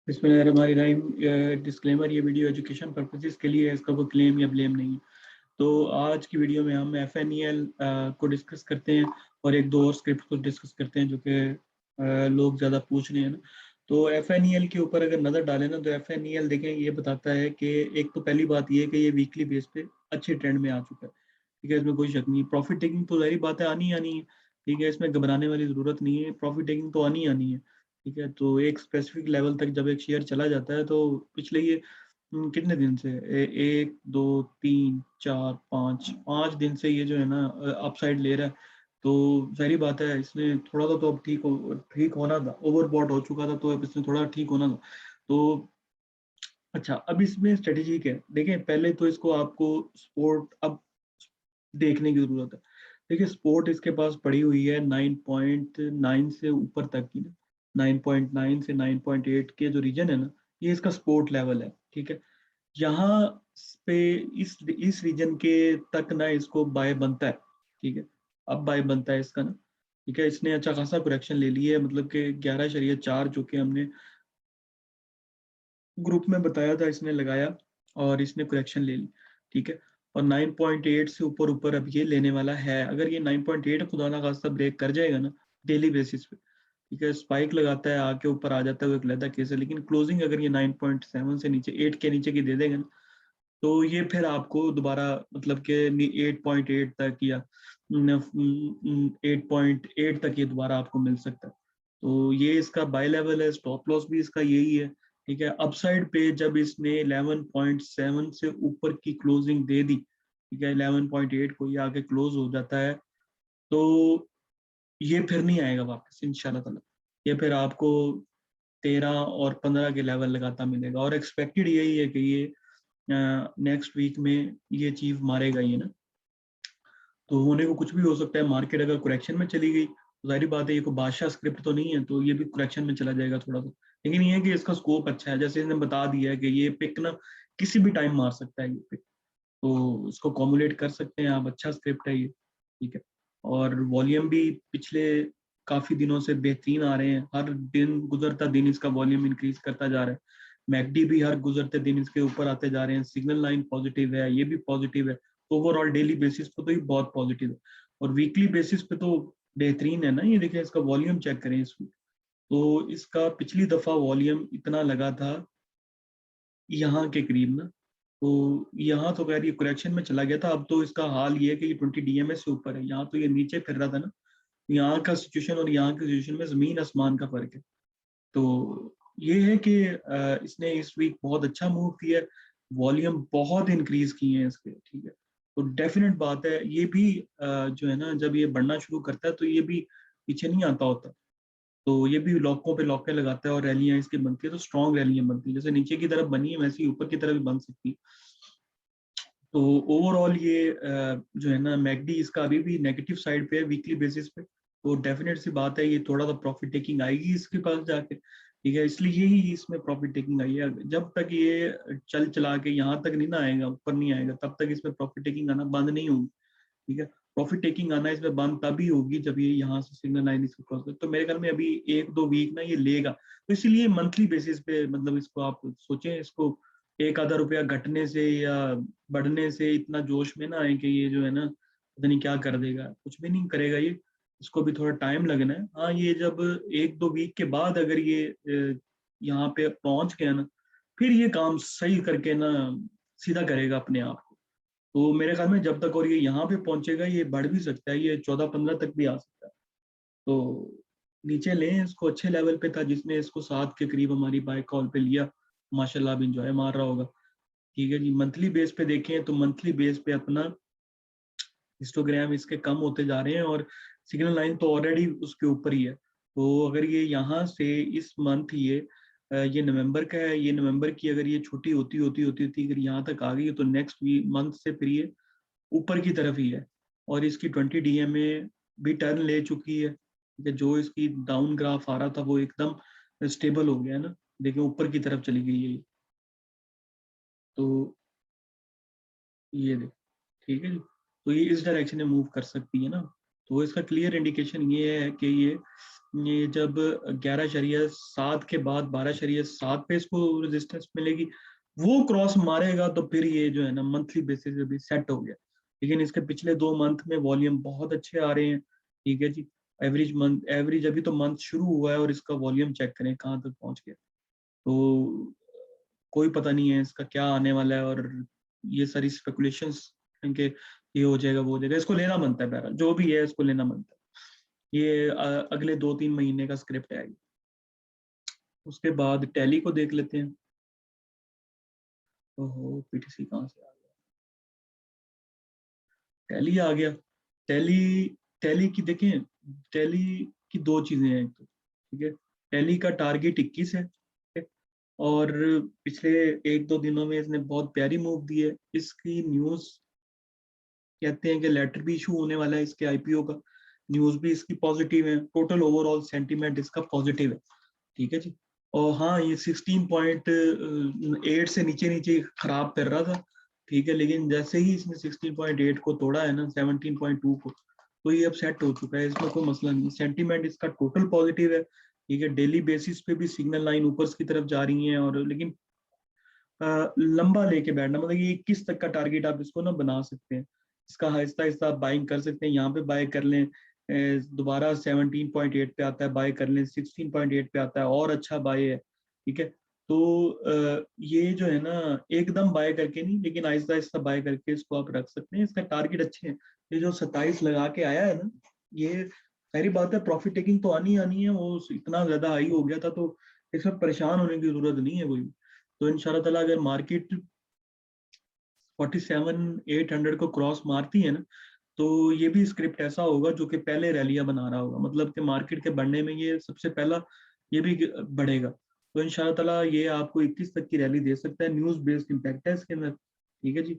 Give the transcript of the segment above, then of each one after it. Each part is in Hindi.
बिस्मिल्लाहिर्रहमानिर्रहीम। डिस्क्लेमर, ये वीडियो एजुकेशन पर्पसेस के लिए है, इसका कोई क्लेम या ब्लेम नहीं है। तो आज की वीडियो में हम FNEL को डिस्कस करते हैं और एक दो और स्क्रिप्ट को डिस्कस करते हैं जो कि लोग ज़्यादा पूछ रहे हैं ना। तो FNEL के ऊपर अगर नज़र डालें ना, तो FNEL देखें, ये बताता है कि एक तो पहली बात ये है कि ये वीकली बेस पे अच्छे ट्रेंड में आ चुका है। ठीक है, इसमें कोई शक नहीं। प्रॉफिट टेकिंग तो सारी बात है, आनी ही आनी है। ठीक है, इसमें घबराने वाली ज़रूरत नहीं है, प्रॉफिट टेकिंग तो आनी ही आनी है। ठीक है, तो एक स्पेसिफिक लेवल तक जब एक शेयर चला जाता है तो पिछले ये कितने दिन से 1 2 3 4 5 5 दिन से ये जो है ना अपसाइड ले रहा है। तो जाहिर बात है, इसने थोड़ा सा तो अब ठीक होना था, ओवरबॉट हो चुका था, तो अब इसने थोड़ा ठीक होना था। तो अच्छा, अब इसमें स्ट्रेटेजी क्या है देखें। पहले तो इसको आपको सपोर्ट अब देखने की जरूरत है। देखिए, सपोर्ट इसके पास पड़ी हुई है 9.9 से ऊपर तक की ना। 9.9 से 9.8 के जो रीजन है ना, ये इसका सपोर्ट लेवल है। ठीक है, यहाँ पे इस रीजन के तक ना इसको बाय बनता है। ठीक है, अब बाय बनता है इसका ना। ठीक है, इसने अच्छा खासा करेक्शन ले लिया है, मतलब कि 11.4 जो कि हमने ग्रुप में बताया था, इसने लगाया और इसने करेक्शन ले ली। ठीक है, और 9.8 से ऊपर ऊपर अब ये लेने वाला है। अगर ये 9.8 खुदा ना खास्ता ब्रेक कर जाएगा ना डेली बेसिस पे, ठीक है, स्पाइक लगाता है, आके ऊपर आ जाता है, वो एक अलग केस है। लेकिन क्लोजिंग अगर ये 9.7 से नीचे 8 के नीचे की दे देगा ना, तो ये फिर आपको दोबारा मतलब कि 8.8 तक या 8.8 तक ये दोबारा आपको मिल सकता है। तो ये इसका बाय लेवल है, स्टॉप लॉस भी इसका यही है। ठीक है, अपसाइड पे जब इसने 11.7 से ऊपर की क्लोजिंग दे दी, ठीक है, 11.8 को ये आके क्लोज हो जाता है, तो ये फिर नहीं आएगा वापस इंशाल्लाह ताला। ये फिर आपको 13 और 15 के लेवल लगाता मिलेगा, और एक्सपेक्टेड यही है कि ये नेक्स्ट वीक में ये चीज मारेगा ये ना। तो होने को कुछ भी हो सकता है। मार्केट अगर करेक्शन में चली गई तो जाहिर बात है, ये कोई बादशाह स्क्रिप्ट तो नहीं है, तो ये भी करेक्शन में चला जाएगा थोड़ा सा। लेकिन ये है कि इसका स्कोप अच्छा है, जैसे इसने बता दिया है कि ये पिक ना किसी भी टाइम मार सकता है ये पिक, तो इसको कॉमुलेट कर सकते हैं आप। अच्छा स्क्रिप्ट है ये। ठीक है, और वॉल्यूम भी पिछले काफी दिनों से बेहतरीन आ रहे हैं। हर दिन गुजरता दिन इसका वॉल्यूम इंक्रीज करता जा रहा है। मैकडी भी हर गुजरते दिन इसके ऊपर आते जा रहे हैं। सिग्नल लाइन पॉजिटिव है, ये भी पॉजिटिव है। ओवरऑल डेली बेसिस पे तो ये बहुत पॉजिटिव है, और वीकली बेसिस पे तो बेहतरीन है ना। ये देखिए, इसका वॉल्यूम चेक करें इस week। तो इसका पिछली दफा वॉल्यूम इतना लगा था यहाँ के करीब ना, तो यहाँ तो खैर ये करेक्शन में चला गया था। अब तो इसका हाल ये है कि ये 20 DMA से ऊपर है। यहाँ तो ये नीचे फिर रहा था ना। यहाँ का सिचुएशन और यहाँ की सिचुएशन में जमीन आसमान का फर्क है। तो ये है कि इसने इस वीक बहुत अच्छा मूव किया है। वॉल्यूम बहुत इंक्रीज किए हैं इसके। ठीक है, तो डेफिनेट बात है, ये भी जो है ना, जब ये बढ़ना शुरू करता है तो ये भी पीछे नहीं आता होता। तो ये भी लॉकों पे लॉकें लगाता है और रैलियां इसकी बनती है, तो स्ट्रॉन्ग रैलियां बनती है। जैसे नीचे की तरफ बनी है, वैसे ही ऊपर की तरफ भी बन सकती है। तो ओवरऑल ये जो है ना, मैकडी इसका अभी भी नेगेटिव साइड पे है वीकली बेसिस पे। तो डेफिनेट सी बात है, ये थोड़ा सा प्रॉफिट टेकिंग आएगी इसके पास जाके। ठीक है, इसलिए ही इसमें प्रॉफिट टेकिंग आई है। जब तक ये चल चला के यहाँ तक नहीं ना आएगा, ऊपर नहीं आएगा, तब तक इसमें प्रॉफिट टेकिंग आना बंद नहीं होगी। ठीक है, प्रॉफिट टेकिंग आना इसमें बंद तभी होगी जब ये यहाँ से सिग्नल लाइन इसको क्रॉस करे। तो मेरे ख्याल में अभी 1 2 वीक ना ये लेगा। तो इसीलिए मंथली बेसिस पे, मतलब इसको आप सोचें, इसको 1 आधा रुपया घटने से या बढ़ने से इतना जोश में ना आए कि ये जो है ना पता नहीं क्या कर देगा। कुछ भी नहीं करेगा ये। इसको भी थोड़ा टाइम लगना है। हाँ, ये जब 1 2 वीक के बाद अगर ये यहाँ पे पहुंच गया ना, फिर ये काम सही करके ना सीधा करेगा अपने आप को। तो मेरे ख्याल में जब तक और ये यहाँ पे पहुंचेगा, ये बढ़ भी सकता है, ये 14 15 तक भी आ सकता है। तो नीचे लें इसको, अच्छे लेवल पे था, जिसने इसको 7 के करीब हमारी बाय कॉल पे लिया, माशाल्लाह अब इंजॉय मार रहा होगा। ठीक है जी, मंथली बेस पे देखें तो मंथली बेस पे अपना हिस्टोग्राम इसके कम होते जा रहे हैं, और सिग्नल लाइन तो ऑलरेडी उसके ऊपर ही है। तो अगर ये यहाँ से इस मंथ ये नवंबर का है, ये नवंबर की अगर ये छोटी होती होती होती होती अगर यहाँ तक आ गई, तो नेक्स्ट मंथ से फिर ये ऊपर की तरफ ही है। और इसकी 20 DMA भी टर्न ले चुकी है। ठीक है, जो इसकी डाउन ग्राफ आ रहा था वो एकदम स्टेबल हो गया है ना। देखिए, ऊपर की तरफ चली गई है ये। तो ये देख, ठीक है जी, तो ये इस डायरेक्शन में मूव कर सकती है ना। तो इसका क्लियर इंडिकेशन ये है कि ये जब 11.7 के बाद 12.7 पे इसको रेजिस्टेंस मिलेगी, वो क्रॉस मारेगा तो फिर ये जो है ना मंथली बेसिस पे भी सेट हो गया। लेकिन इसके पिछले 2 मंथ में वॉल्यूम बहुत अच्छे आ रहे हैं, ठीक है जी। एवरेज अभी तो मंथ शुरू हुआ है और इसका वॉल्यूम चेक करें कहाँ तक पहुंच गया। तो कोई पता नहीं है इसका क्या आने वाला है, और ये सारी स्पेकुलेशंस इनके ये हो जाएगा वो हो जाएगा, इसको लेना बनता है, बहरहाल जो भी है इसको लेना बनता है। ये अगले 2-3 महीने का स्क्रिप्ट है। उसके बाद टैली को देख लेते हैं। ओहो, पीटीसी कहाँ से आ गया, टैली आ गया। टैली टैली की देखें, टैली की दो चीजें हैं, एक तो ठीक है, टैली का टारगेट 21 है, ठीक है? और पिछले 1-2 दिनों में इसने बहुत प्यारी मूव दी है। इसकी न्यूज कहते हैं कि लेटर भी इशू होने वाला है इसके आईपीओ का, न्यूज भी इसकी पॉजिटिव है, टोटल ओवरऑल सेंटीमेंट इसका पॉजिटिव है, ठीक है जी। और हाँ, ये 16.8 से नीचे नीचे खराब कर रहा था, ठीक है, लेकिन जैसे ही इसने 16.8 को तोड़ा है ना 17.2 को, तो ये अब सेट हो चुका है, इसमें कोई मसला नहीं, सेंटीमेंट इसका टोटल पॉजिटिव है, ठीक है। डेली बेसिस पे भी सिग्नल लाइन ऊपर की तरफ जा रही है, और लेकिन लंबा लेके बैठना, मतलब ये 21 तक का टारगेट आप इसको ना बना सकते हैं, इसका आहिस्ता आहिस्ता आप बाइंग कर सकते हैं, यहाँ पे बाय कर लें, दोबारा 17.8 पे आता है बाय कर लें, 16.8 पे आता है और अच्छा बाय है, ठीक है। तो ये जो है ना एकदम बाय करके नहीं, लेकिन आहिस्ता आहिस्ता बाय करके इसको आप रख सकते हैं, इसका टारगेट अच्छे हैं। ये जो 27 लगा के आया है ना, ये सारी बात है, प्रॉफिट टेकिंग तो आनी आनी है, वो इतना ज्यादा हाई हो गया था, तो इसमें परेशान होने की जरूरत नहीं है कोई। तो इंशाल्लाह ताला अगर मार्केट 47,800 को क्रॉस मारती है ना, तो ये भी स्क्रिप्ट ऐसा होगा जो कि पहले रैलियां बना रहा होगा, मतलब कि मार्केट के बढ़ने में ये सबसे पहला ये भी बढ़ेगा। तो इंशाल्लाह ताला ये आपको 21 तक की रैली दे सकता है, न्यूज बेस्ड इम्पैक्ट है इसके अंदर, ठीक है जी।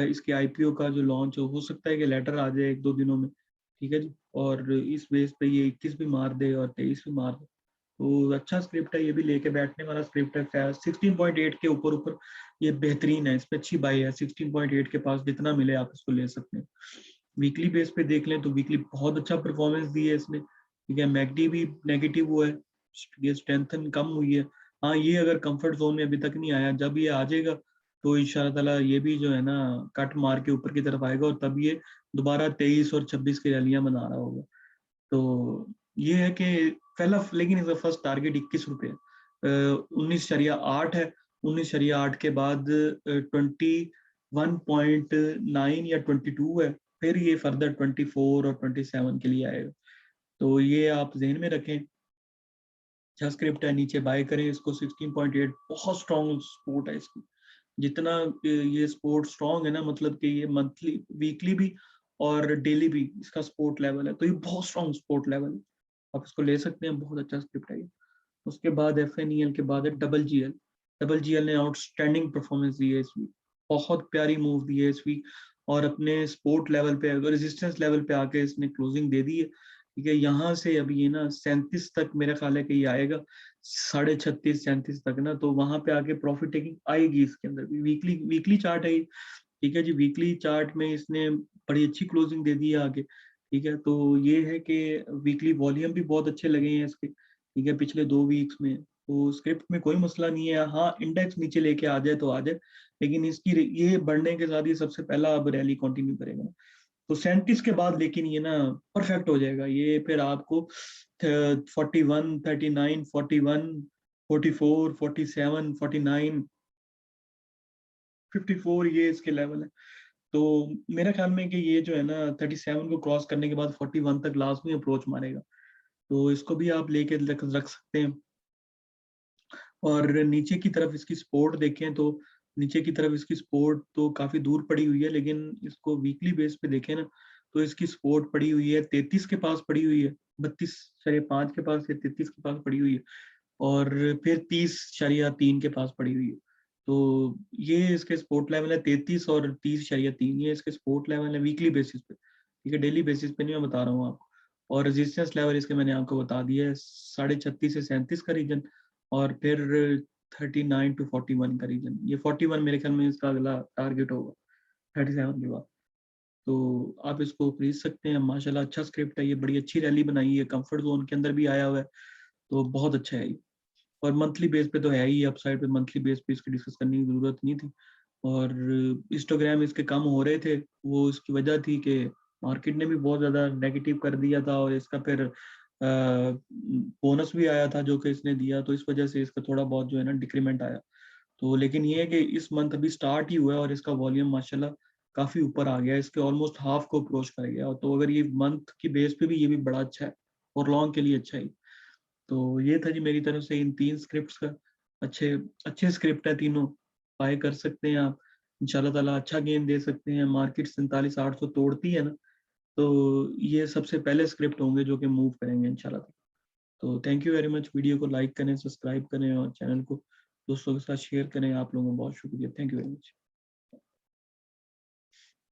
इसके आईपीओ का जो लॉन्च हो सकता है कि लेटर आ जाए 1-2 दिनों में, ठीक है जी, और इस बेस पे ये 21 भी मार दे और 23 भी मार दे, तो अच्छा स्क्रिप्ट है, ये भी लेके बैठने वाला स्क्रिप्ट है। 16.8 के ऊपर ऊपर ये बेहतरीन है, इसमें अच्छी बाई है, 16.8 के पास जितना मिले आप इसको ले सकते हैं। वीकली बेस पे देख लें तो वीकली बहुत अच्छा परफॉर्मेंस दी है इसने, ठीक है। मैकडी भी नेगेटिव हुआ है, ये स्ट्रेंथन कम हुई है। हाँ, ये अगर कंफर्ट जोन में अभी तक नहीं आया, जब ये आ जाएगा तो इंशाल्लाह ताला ये भी जो है ना कट मार के ऊपर की तरफ आएगा, और तब ये दोबारा 23 और 26 की रैलियां बना रहा होगा। तो ये है कि पहला, लेकिन इसका फर्स्ट टारगेट 21 रुपये, 19.8 है, 19.8 के बाद 21.9 या 22 है, फिर ये फर्दर 24 और 27 के लिए आएगा। तो ये आप जहन में रखें, अच्छा स्क्रिप्ट है, नीचे बाय करें इसको। 16.8 बहुत स्ट्रॉन्ग सपोर्ट है इसकी, जितना ये सपोर्ट स्ट्रॉन्ग है ना, मतलब कि ये मंथली वीकली भी और डेली भी इसका सपोर्ट लेवल है, तो ये बहुत स्ट्रॉन्ग सपोर्ट लेवल है, आप इसको ले सकते हैं, बहुत अच्छा स्क्रिप्ट है ये। उसके बाद FNEL के बाद है डबल जीएल ने आउटस्टैंडिंग परफॉर्मेंस दी है इस वीक, बहुत प्यारी मूव दी है इस वीक, और अपने सपोर्ट लेवल पे, रेजिस्टेंस लेवल पे आके इसने क्लोजिंग दे दी है, ठीक है। यहाँ से अभी ये ना 37 तक मेरा ख्याल है कि ये आएगा, 36.5-37 तक ना, तो वहां पे आके प्रॉफिट टेकिंग आएगी इसके अंदर भी। वीकली वीकली चार्ट है ये, ठीक है जी, वीकली चार्ट में इसने बड़ी अच्छी क्लोजिंग दे दी है आगे, ठीक है। तो ये है कि वीकली वॉल्यूम भी बहुत अच्छे लगे हैं इसके, ठीक है, पिछले 2 वीक्स में, तो स्क्रिप्ट में कोई मसला नहीं है। हाँ, इंडेक्स नीचे लेके आ जाए तो आ जाए, लेकिन इसकी ये बढ़ने के साथ ही सबसे पहला अब रैली कंटिन्यू करेगा, तो 37 के बाद लेकिन ये ना परफेक्ट हो जाएगा, ये फिर आपको 41, 39, 41, 44, 47, 49, 54 ये इसके लेवल है। तो मेरा ख्याल में कि ये जो है ना 37 को क्रॉस करने के बाद 41 तक लास्ट में अप्रोच मारेगा, तो इसको भी आप लेके रख सकते हैं। और नीचे की तरफ इसकी सपोर्ट देखें तो नीचे की तरफ इसकी सपोर्ट तो काफी दूर पड़ी हुई है, लेकिन इसको वीकली बेस पे देखें ना, तो इसकी सपोर्ट पड़ी हुई है 33 के पास पड़ी हुई है, 32.5 के पास या 33 के पास पड़ी हुई है, और फिर 30.3 के पास पड़ी हुई है। तो ये इसके सपोर्ट लेवल है 33 और 30.3, ये इसके सपोर्ट लेवल है वीकली बेसिस पे, ठीक है, डेली बेसिस पे नहीं मैं बता रहा हूँ आपको। और रेजिस्टेंस लेवल इसके मैंने आपको बता दिया है, 36.5 से 37 का रीजन, और फिर 39 to 41 का रीजन, ये 41 मेरे ख्याल में इसका अगला टारगेट होगा 37 के बाद। तो आप इसको खरीद सकते हैं। माशाल्लाह अच्छा स्क्रिप्ट है, ये बड़ी अच्छी रैली बनाई है, कंफर्ट जोन के अंदर भी आया हुआ है, तो बहुत अच्छा है ये। और मंथली बेस पे तो है ही, अपसाइड पे मंथली बेस पे इसकी डिस्कस करने की जरूरत नहीं थी। और हिस्टोग्राम इसके कम हो रहे थे, वो इसकी वजह थी कि मार्केट ने भी बहुत ज़्यादा नेगेटिव कर दिया था, और इसका फिर बोनस भी आया था जो कि इसने दिया, तो इस वजह से इसका थोड़ा बहुत जो है ना डिक्रीमेंट आया। तो लेकिन ये है कि इस मंथ अभी स्टार्ट ही हुआ है और इसका वॉल्यूम माशाल्लाह काफ़ी ऊपर आ गया है, इसके ऑलमोस्ट हाफ को अप्रोच कर गया। तो अगर ये मंथ की बेस पे भी ये भी बड़ा अच्छा है और लॉन्ग के लिए अच्छा है। तो ये था जी मेरी तरफ से इन 3 स्क्रिप्ट्स का। अच्छे अच्छे स्क्रिप्ट है तीनों, बाय कर सकते हैं आप। इंशाल्लाह ताला अच्छा गेन दे सकते हैं। मार्केट 47-800 तोड़ती है ना, तो ये सबसे पहले स्क्रिप्ट होंगे जो कि मूव करेंगे इंशाल्लाह ताला। तो thank you very much. Video को लाइक करें, सब्सक्राइब करें और चैनल को दोस्तों के साथ शेयर करें। आप लोगों का बहुत शुक्रिया। Thank you very much.